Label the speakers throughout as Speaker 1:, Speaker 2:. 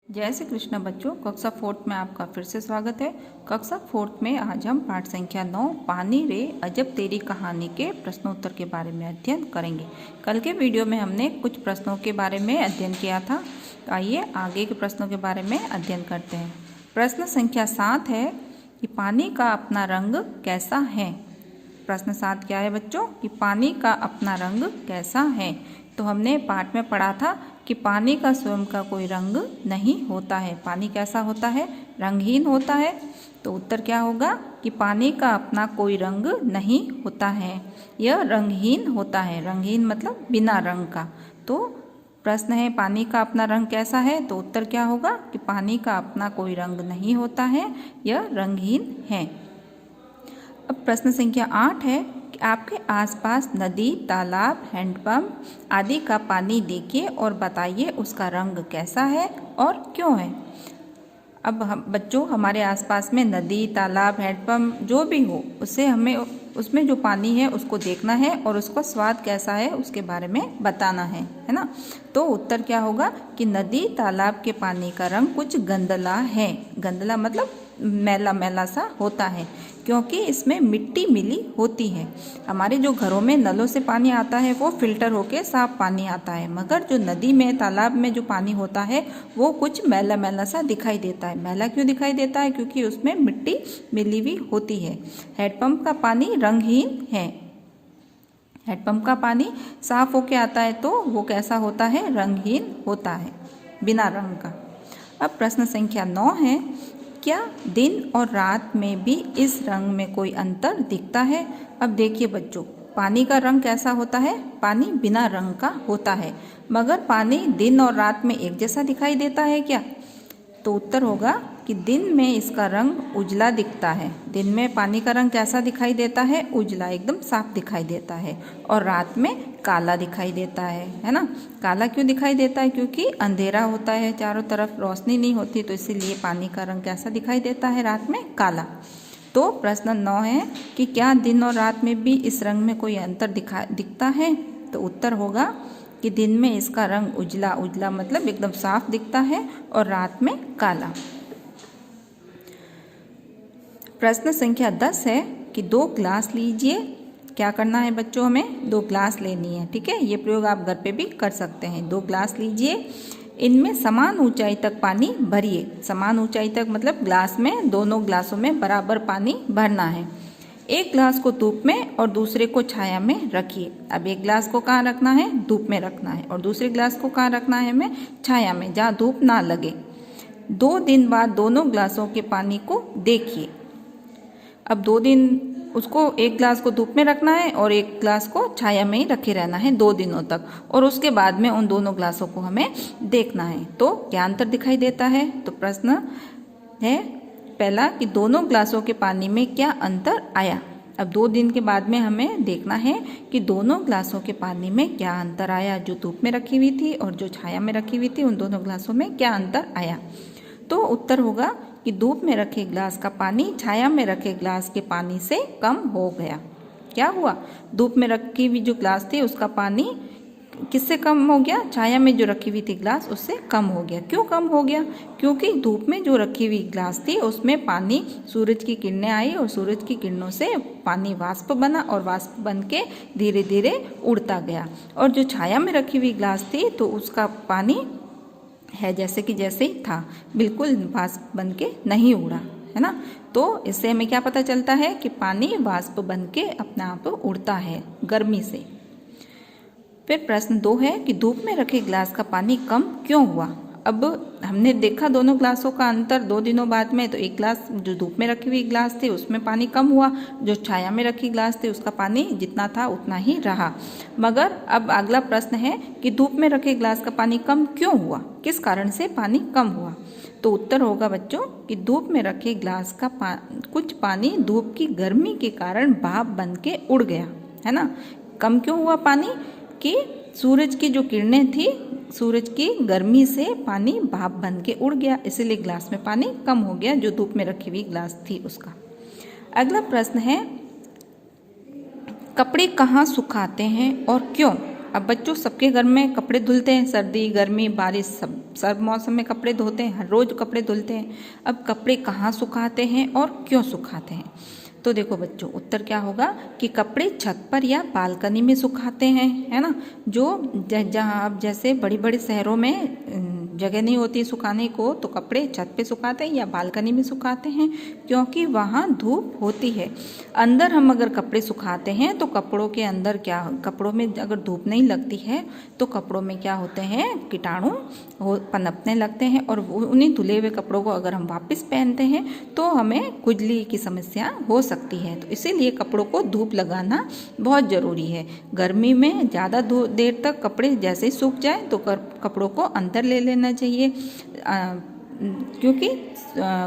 Speaker 1: जय श्री कृष्ण बच्चों, कक्षा 4 में आपका फिर से स्वागत है। कक्षा 4 में आज हम पाठ संख्या 9 पानी रे अजब तेरी कहानी के प्रश्नोत्तर के बारे में अध्ययन करेंगे। कल के वीडियो में हमने कुछ प्रश्नों के बारे में अध्ययन किया था, तो आइए आगे के प्रश्नों के बारे में अध्ययन करते हैं। प्रश्न संख्या 7 है कि पानी का अपना रंग कैसा है। प्रश्न 7 क्या है बच्चों कि पानी का अपना रंग कैसा है। तो हमने पाठ में पढ़ा था कि पानी का स्वयं का कोई रंग नहीं होता है। पानी कैसा होता है? रंगहीन होता है। तो उत्तर क्या होगा कि पानी का अपना कोई रंग नहीं होता है, यह रंगहीन होता है। रंगहीन मतलब बिना रंग का। तो प्रश्न है पानी का अपना रंग कैसा है, तो उत्तर क्या होगा कि पानी का अपना कोई रंग नहीं होता है, यह रंगहीन है। अब प्रश्न संख्या 8 है कि आपके आसपास नदी, तालाब, हैंडपंप आदि का पानी देखिए और बताइए उसका रंग कैसा है और क्यों है। अब हम बच्चों हमारे आसपास में नदी, तालाब, हैंडपंप जो भी हो उससे हमें उसमें जो पानी है उसको देखना है और उसका स्वाद कैसा है उसके बारे में बताना है ना। तो उत्तर क्या होगा कि नदी, तालाब के पानी का रंग कुछ गंदला है। गंदला मतलब मैला मैला सा होता है, क्योंकि इसमें मिट्टी मिली होती है। हमारे जो घरों में नलों से पानी आता है वो फिल्टर होके साफ पानी आता है, मगर जो नदी में, तालाब में जो पानी होता है वो कुछ मैला मैला सा दिखाई देता है। मैला क्यों दिखाई देता है? क्योंकि उसमें मिट्टी मिली हुई होती है। हैंडपंप का पानी रंगहीन है। हैंडपंप का पानी साफ होके आता है तो वो कैसा होता है? रंगहीन होता है, बिना रंग का। अब प्रश्न संख्या 9 है, क्या दिन और रात में भी इस रंग में कोई अंतर दिखता है? अब देखिए बच्चों, पानी का रंग कैसा होता है? पानी बिना रंग का होता है, मगर पानी दिन और रात में एक जैसा दिखाई देता है क्या? तो उत्तर होगा कि दिन में इसका रंग उजला दिखता है। दिन में पानी का रंग कैसा दिखाई देता है? उजला, एकदम साफ दिखाई देता है। और रात में काला दिखाई देता है ना। काला क्यों दिखाई देता है? क्योंकि अंधेरा होता है, चारों तरफ रोशनी नहीं होती, तो इसीलिए पानी का रंग कैसा दिखाई देता है? रात में काला। तो प्रश्न 9 है कि क्या दिन और रात में भी इस रंग में कोई अंतर दिखता है? तो उत्तर होगा कि दिन में इसका रंग उजला, उजला मतलब एकदम साफ दिखता है, और रात में काला। प्रश्न संख्या 10 है कि 2 ग्लास लीजिए। क्या करना है बच्चों? हमें 2 ग्लास लेनी है, ठीक है। ये प्रयोग आप घर पे भी कर सकते हैं। 2 ग्लास लीजिए, इनमें समान ऊंचाई तक पानी भरिए। समान ऊंचाई तक मतलब ग्लास में, दोनों ग्लासों में बराबर पानी भरना है। एक ग्लास को धूप में और दूसरे को छाया में रखिए। अब एक ग्लास को कहाँ रखना है? धूप में रखना है, और दूसरे ग्लास को कहाँ रखना है? हमें छाया में, जहाँ धूप ना लगे। 2 दिन बाद दोनों ग्लासों के पानी को देखिए। अब 2 दिन उसको, एक ग्लास को धूप में रखना है और एक ग्लास को छाया में ही रखे रहना है 2 दिनों तक, और उसके बाद में उन दोनों ग्लासों को हमें देखना है। तो क्या अंतर दिखाई देता है? तो प्रश्न है पहला कि दोनों ग्लासों के पानी में क्या अंतर आया। अब 2 दिन के बाद में हमें देखना है कि दोनों ग्लासों के पानी में क्या अंतर आया। जो धूप में रखी हुई थी और जो छाया में रखी हुई थी, उन दोनों ग्लासों में क्या अंतर आया। तो उत्तर होगा कि धूप में रखे ग्लास का पानी छाया में रखे ग्लास के पानी से कम हो गया। क्या हुआ? धूप में रखी हुई जो ग्लास थी उसका पानी किससे कम हो गया? छाया में जो रखी हुई थी ग्लास उससे कम हो गया। क्यों कम हो गया? क्योंकि धूप में जो रखी हुई ग्लास थी उसमें पानी, सूरज की किरणें आई और सूरज की किरणों से पानी वाष्प बना, और वाष्प बन के धीरे धीरे उड़ता गया। और जो छाया में रखी हुई ग्लास थी तो उसका पानी है जैसे कि जैसे ही था, बिल्कुल वाष्प बन के नहीं उड़ा, है ना। तो इससे हमें क्या पता चलता है कि पानी वाष्प बन के अपने आप उड़ता है गर्मी से। फिर प्रश्न 2 है कि धूप में रखे ग्लास का पानी कम क्यों हुआ। अब हमने देखा दोनों ग्लासों का अंतर 2 दिनों बाद में, तो एक ग्लास जो धूप में रखी हुई ग्लास थी उसमें पानी कम हुआ, जो छाया में रखी ग्लास थी उसका पानी जितना था उतना ही रहा। मगर अब अगला प्रश्न है कि धूप में रखे ग्लास का पानी कम क्यों हुआ, किस कारण से पानी कम हुआ। तो उत्तर होगा बच्चों कि धूप में रखे ग्लास का कुछ पानी धूप की गर्मी के कारण भाप बन के उड़ गया, है ना। कम क्यों हुआ पानी? कि सूरज की जो किरणें थी, सूरज की गर्मी से पानी भाप बन के उड़ गया, इसीलिए ग्लास में पानी कम हो गया जो धूप में रखी हुई ग्लास थी उसका। अगला प्रश्न है, कपड़े कहाँ सुखाते हैं और क्यों। अब बच्चों सबके घर में कपड़े धुलते हैं, सर्दी गर्मी बारिश सब मौसम में कपड़े धोते हैं, हर रोज़ कपड़े धुलते हैं। अब कपड़े कहाँ सुखाते हैं और क्यों सुखाते हैं? तो देखो बच्चों, उत्तर क्या होगा कि कपड़े छत पर या बालकनी में सुखाते हैं, है ना। जो जहाँ अब जैसे बड़ी बड़ी शहरों में जगह नहीं होती सुखाने को, तो कपड़े छत पे सुखाते हैं या बालकनी में सुखाते हैं, क्योंकि वहाँ धूप होती है। अंदर हम अगर कपड़े सुखाते हैं तो कपड़ों के अंदर क्या, कपड़ों में अगर धूप नहीं लगती है तो कपड़ों में क्या होते हैं, कीटाणु पनपने लगते हैं, और उन्हीं धुले हुए कपड़ों को अगर हम वापस पहनते हैं तो हमें खुजली की समस्या हो सकती है। तो इसीलिए कपड़ों को धूप लगाना बहुत ज़रूरी है। गर्मी में ज़्यादा देर तक कपड़े जैसे ही सूख जाए तो कपड़ों को अंदर ले लेना चाहिए, क्योंकि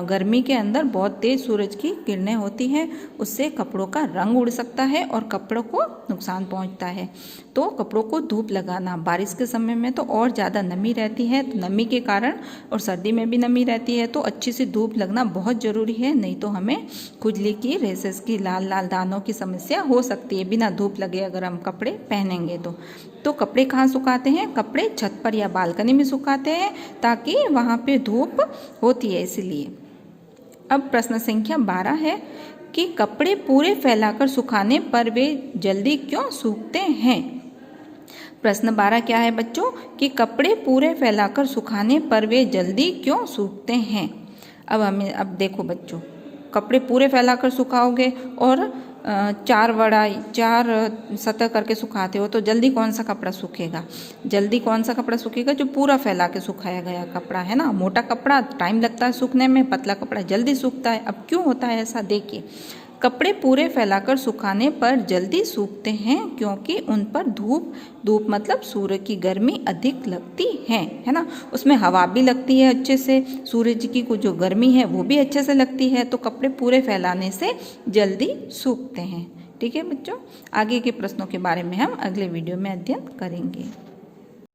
Speaker 1: गर्मी के अंदर बहुत तेज़ सूरज की किरणें होती हैं, उससे कपड़ों का रंग उड़ सकता है और कपड़ों को नुकसान पहुंचता है। तो कपड़ों को धूप लगाना, बारिश के समय में तो और ज़्यादा नमी रहती है, तो नमी के कारण, और सर्दी में भी नमी रहती है, तो अच्छी सी धूप लगना बहुत ज़रूरी है, नहीं तो हमें खुजली की, रेसेस की, लाल लाल दानों की समस्या हो सकती है बिना धूप लगे अगर हम कपड़े पहनेंगे तो कपड़े कहाँ सुखाते हैं? कपड़े छत पर या बालकनी में सुखाते हैं, ताकि वहाँ पे धूप होती है इसलिए। अब प्रश्न संख्या 12 है कि कपड़े पूरे फैलाकर सुखाने पर वे जल्दी क्यों सूखते हैं? प्रश्न 12 क्या है बच्चों कि कपड़े पूरे फैलाकर सुखाने पर वे जल्दी क्यों सूखते हैं? अब देखो बच्चों, कपड़े पूरे फैलाकर सुखाओगे और चार सतह करके सुखाते हो तो जल्दी कौन सा कपड़ा सूखेगा? जल्दी कौन सा कपड़ा सूखेगा? जो पूरा फैला के सुखाया गया कपड़ा है ना। मोटा कपड़ा टाइम लगता है सूखने में, पतला कपड़ा जल्दी सूखता है। अब क्यों होता है ऐसा? देखिए, कपड़े पूरे फैलाकर सुखाने पर जल्दी सूखते हैं क्योंकि उन पर धूप मतलब सूर्य की गर्मी अधिक लगती है ना। उसमें हवा भी लगती है अच्छे से, सूरज की जो गर्मी है वो भी अच्छे से लगती है, तो कपड़े पूरे फैलाने से जल्दी सूखते हैं। ठीक है बच्चों, आगे के प्रश्नों के बारे में हम अगले वीडियो में अध्ययन करेंगे।